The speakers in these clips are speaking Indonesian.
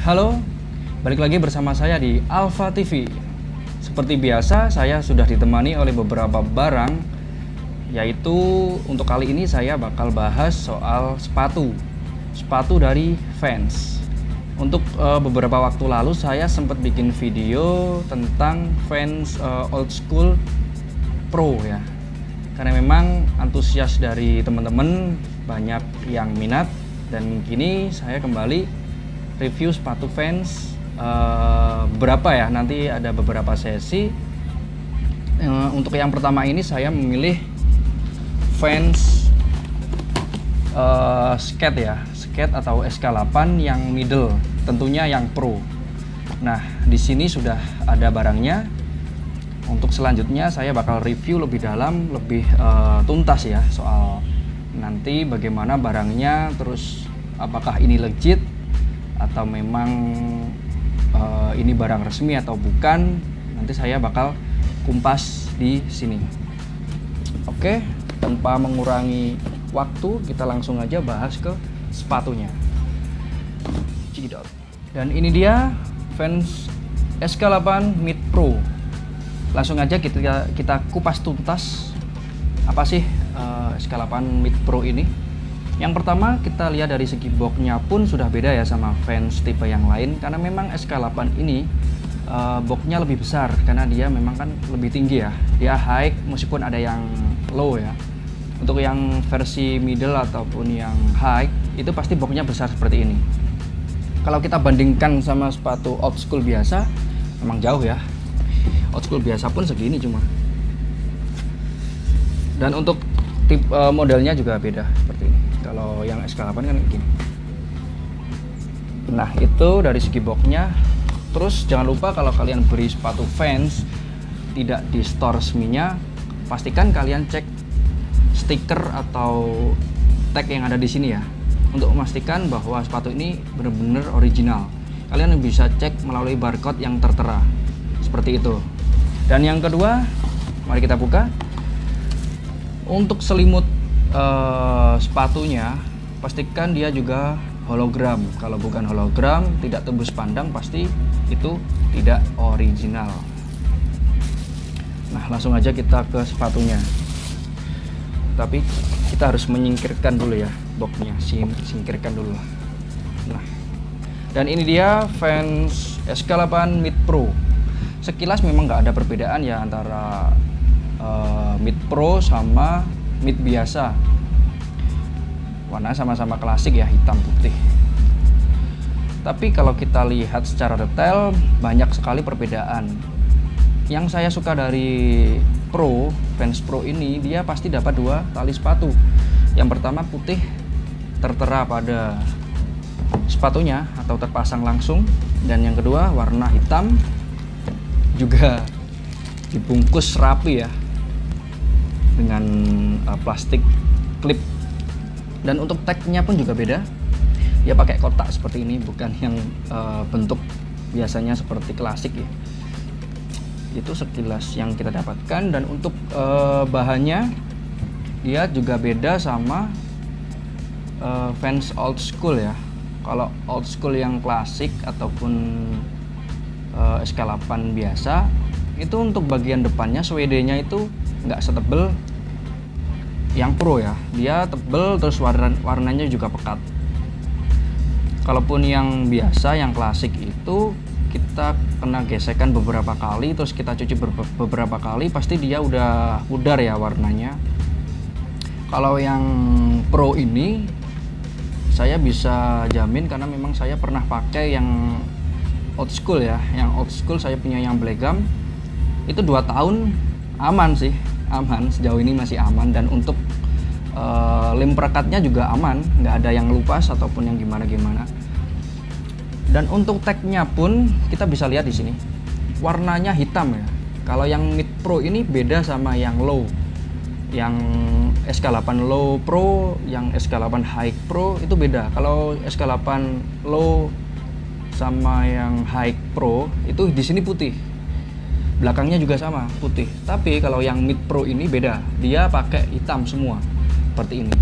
Halo, balik lagi bersama saya di Alpha TV. Seperti biasa, saya sudah ditemani oleh beberapa barang, yaitu untuk kali ini saya bakal bahas soal sepatu dari Vans. Untuk beberapa waktu lalu saya sempat bikin video tentang Vans Old School Pro ya, karena memang antusias dari teman-teman banyak yang minat, dan kini saya kembali review sepatu Vans berapa ya, nanti ada beberapa sesi. Untuk yang pertama ini saya memilih Vans skate ya, skate atau SK8 yang middle, tentunya yang pro. Nah, di sini sudah ada barangnya. Untuk selanjutnya saya bakal review lebih dalam, lebih tuntas ya, soal nanti bagaimana barangnya, terus apakah ini legit atau memang ini barang resmi atau bukan. Nanti saya bakal kumpas di sini. Oke, tanpa mengurangi waktu, kita langsung aja bahas ke sepatunya. Dan ini dia Vans SK8 Mid Pro. Langsung aja kita kupas tuntas apa sih SK8 Mid Pro ini. Yang pertama, kita lihat dari segi boxnya pun sudah beda ya sama Vans tipe yang lain, karena memang SK8 ini boxnya lebih besar karena dia memang kan lebih tinggi ya. Dia high meskipun ada yang low ya. Untuk yang versi middle ataupun yang high itu pasti boxnya besar seperti ini. Kalau kita bandingkan sama sepatu old school biasa, memang jauh ya. Old school biasa pun segini cuma. Dan untuk tipe modelnya juga beda seperti ini. Kalau yang SK8 kan gini. Nah, itu dari segi boxnya. Terus jangan lupa kalau kalian beli sepatu Vans tidak di store resminya, pastikan kalian cek stiker atau tag yang ada di sini ya, untuk memastikan bahwa sepatu ini benar-benar original. Kalian bisa cek melalui barcode yang tertera seperti itu. Dan yang kedua, mari kita buka. Untuk selimut sepatunya, pastikan dia juga hologram. Kalau bukan hologram, tidak tembus pandang, pasti itu tidak original. Nah, langsung aja kita ke sepatunya. Tapi kita harus menyingkirkan dulu ya boxnya, singkirkan dulu lah. Nah, dan ini dia Vans SK8 Mid Pro. Sekilas memang nggak ada perbedaan ya antara Mid Pro sama Mid biasa. Warna sama-sama klasik ya, hitam putih. Tapi kalau kita lihat secara detail, banyak sekali perbedaan. Yang saya suka dari Pro, Vans Pro ini, dia pasti dapat dua tali sepatu. Yang pertama putih tertera pada sepatunya atau terpasang langsung, dan yang kedua warna hitam juga dibungkus rapi ya dengan plastik clip. Dan untuk tagnya pun juga beda, dia pakai kotak seperti ini, bukan yang bentuk biasanya seperti klasik ya. Itu sekilas yang kita dapatkan. Dan untuk bahannya dia juga beda sama Vans Old School ya. Kalau Old School yang klasik ataupun SK8 biasa, itu untuk bagian depannya suede-nya itu nggak setebel yang Pro ya. Dia tebel, terus warnanya juga pekat. Kalaupun yang biasa, yang klasik itu kita kena gesekan beberapa kali, terus kita cuci beberapa kali, pasti dia udah pudar ya warnanya. Kalau yang Pro ini saya bisa jamin, karena memang saya pernah pakai yang Old School ya. Yang Old School saya punya yang Black Gum, itu 2 tahun aman sih, aman, sejauh ini masih aman. Dan untuk lem perekatnya juga aman, nggak ada yang lupas ataupun yang gimana-gimana. Dan untuk tagnya pun kita bisa lihat di sini, warnanya hitam ya. Kalau yang Mid Pro ini beda sama yang low, yang SK8 Low Pro, yang SK8 High Pro itu beda. Kalau SK8 Low sama yang High Pro itu di sini putih, belakangnya juga sama putih. Tapi kalau yang Mid Pro ini beda, dia pakai hitam semua seperti ini.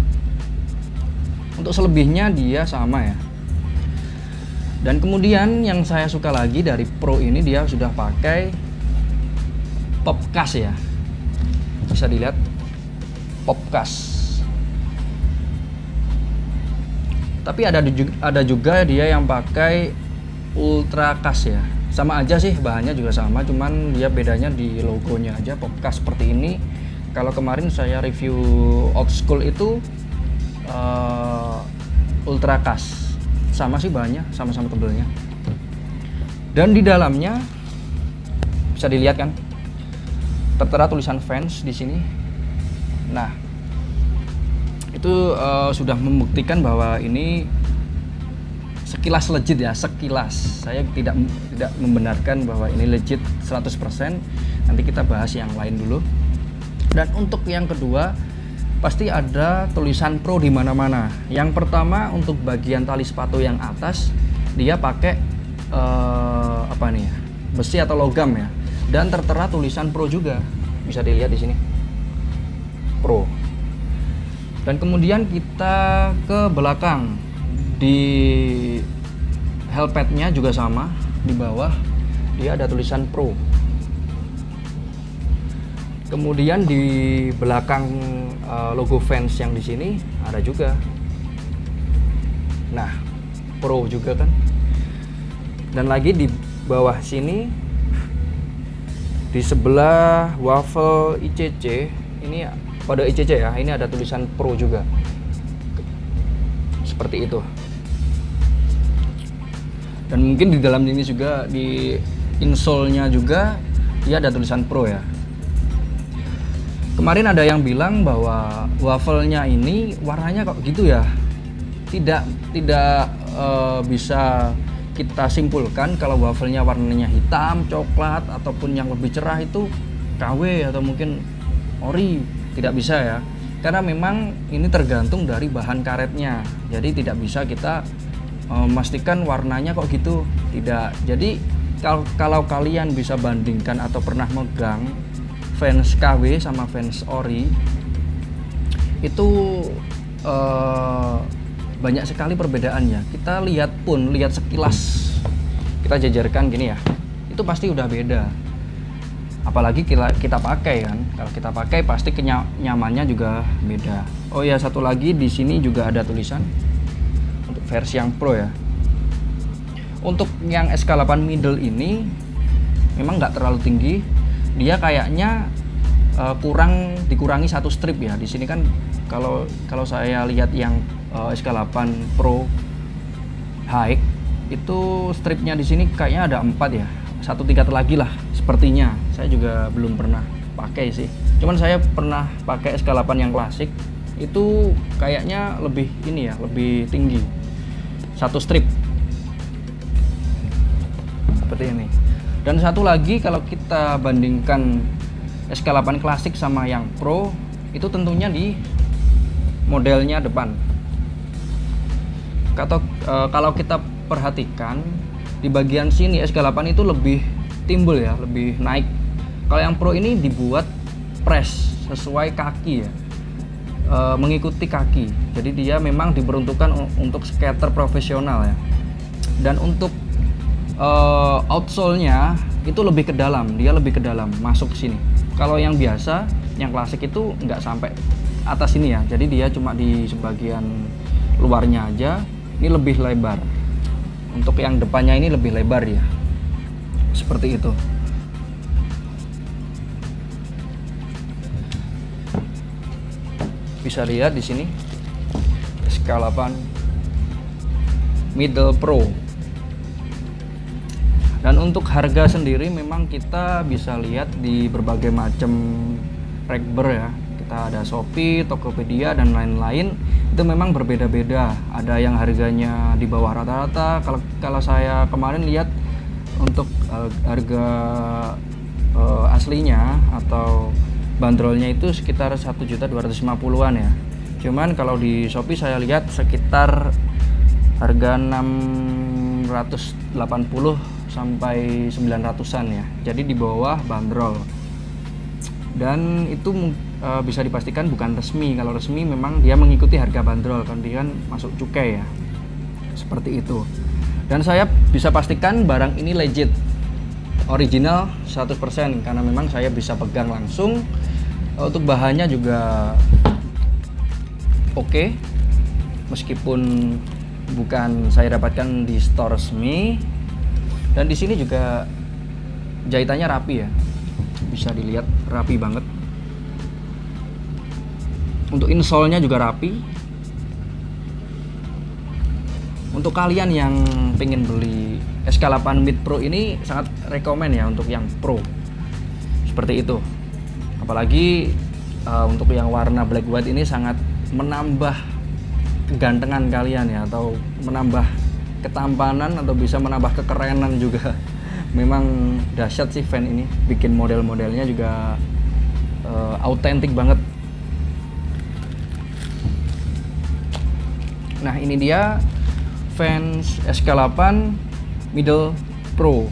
Untuk selebihnya dia sama ya. Dan kemudian yang saya suka lagi dari Pro ini, dia sudah pakai popcast ya, bisa dilihat popcast. Tapi ada juga dia yang pakai ultracast ya, sama aja sih, bahannya juga sama, cuman dia bedanya di logonya aja. Popcast seperti ini. Kalau kemarin saya review old school itu ultracast, sama sih bahannya, sama-sama tebelnya. Dan di dalamnya bisa dilihat kan, tertera tulisan fans di sini. Nah, itu sudah membuktikan bahwa ini sekilas legit ya, sekilas. Saya tidak membenarkan bahwa ini legit 100%. Nanti kita bahas yang lain dulu. Dan untuk yang kedua, pasti ada tulisan Pro di mana-mana. Yang pertama, untuk bagian tali sepatu yang atas, dia pakai apa nih ya, besi atau logam ya. Dan tertera tulisan Pro juga. Bisa dilihat di sini. Pro. Dan kemudian kita ke belakang, di helmetnya juga sama, di bawah dia ada tulisan Pro. Kemudian di belakang logo fans yang di sini ada juga. Nah, Pro juga kan. Dan lagi di bawah sini, di sebelah waffle ICC ini, pada ICC ya, ini ada tulisan Pro juga, seperti itu. Dan mungkin di dalam ini juga, di insole-nya juga dia ada tulisan Pro ya. Kemarin ada yang bilang bahwa waffle-nya ini warnanya kok gitu ya. Tidak bisa kita simpulkan kalau waffle-nya warnanya hitam, coklat, ataupun yang lebih cerah itu KW atau mungkin ori. Tidak bisa ya, karena memang ini tergantung dari bahan karetnya. Jadi tidak bisa kita memastikan warnanya kok gitu, tidak. Jadi kalau kalian bisa bandingkan atau pernah megang fans KW sama fans ori, itu banyak sekali perbedaannya. Kita lihat sekilas, kita jajarkan gini ya, itu pasti udah beda. Apalagi kita pakai kan, kalau kita pakai pasti nyamannya juga beda. Oh ya, satu lagi di sini juga ada tulisan untuk versi yang Pro ya. Untuk yang SK8 middle ini memang nggak terlalu tinggi, dia kayaknya dikurangi satu strip ya. Di sini kan kalau saya lihat yang SK8 Pro High itu stripnya di sini kayaknya ada 4 ya. Satu tingkat lagi lah sepertinya. Saya juga belum pernah pakai sih. Cuman saya pernah pakai SK8 yang klasik. Itu kayaknya lebih ini ya, lebih tinggi. Satu strip. Seperti ini. Dan satu lagi, kalau kita bandingkan SK8 klasik sama yang Pro, itu tentunya di modelnya depan. Kalau kita perhatikan di bagian sini SK8 itu lebih timbul ya, lebih naik. Kalau yang Pro ini dibuat press sesuai kaki ya, mengikuti kaki. Jadi dia memang diperuntukkan untuk skater profesional ya. Dan untuk outsole-nya itu lebih ke dalam, dia lebih ke dalam, masuk ke sini. Kalau yang biasa, yang klasik itu nggak sampai atas ini ya. Jadi dia cuma di sebagian luarnya aja. Ini lebih lebar. Untuk yang depannya ini lebih lebar ya, seperti itu. Bisa lihat di sini SK8 Middle Pro. Dan untuk harga sendiri memang kita bisa lihat di berbagai macam rekber ya. Kita ada Shopee, Tokopedia, dan lain-lain. Itu memang berbeda-beda. Ada yang harganya di bawah rata-rata. Kalau saya kemarin lihat untuk harga aslinya atau bandrolnya itu sekitar 1.250.000-an ya. Cuman kalau di Shopee saya lihat sekitar harga 680 sampai 900-an ya. Jadi di bawah bandrol. Dan itu bisa dipastikan bukan resmi. Kalau resmi memang dia mengikuti harga bandrol kan, dia kan masuk cukai ya, seperti itu. Dan saya bisa pastikan barang ini legit, original 100%, karena memang saya bisa pegang langsung. Untuk bahannya juga oke, meskipun bukan saya dapatkan di store resmi. Dan di sini juga jahitannya rapi ya, bisa dilihat rapi banget. Untuk insole-nya juga rapi. Untuk kalian yang pengen beli SK8 Mid Pro ini sangat rekomen ya untuk yang Pro, seperti itu. Apalagi untuk yang warna black white ini sangat menambah kegantengan kalian ya, atau menambah ketampanan, atau bisa menambah kekerenan juga. Memang dahsyat sih fan ini, bikin model-modelnya juga autentik banget. Nah, ini dia fans SK8 Middle Pro.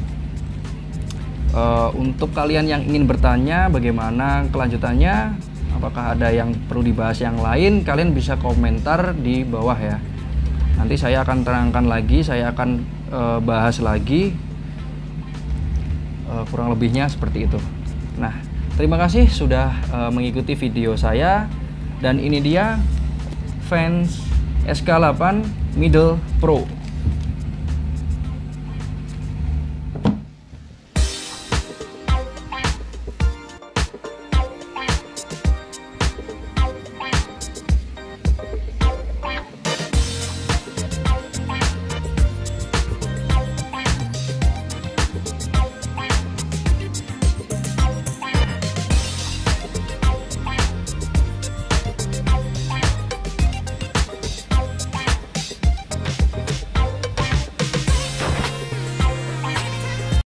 Untuk kalian yang ingin bertanya bagaimana kelanjutannya, apakah ada yang perlu dibahas yang lain, kalian bisa komentar di bawah ya. Nanti saya akan terangkan lagi, saya akan bahas lagi, kurang lebihnya seperti itu. Nah, terima kasih sudah mengikuti video saya, dan ini dia fans SK8 Middle Pro.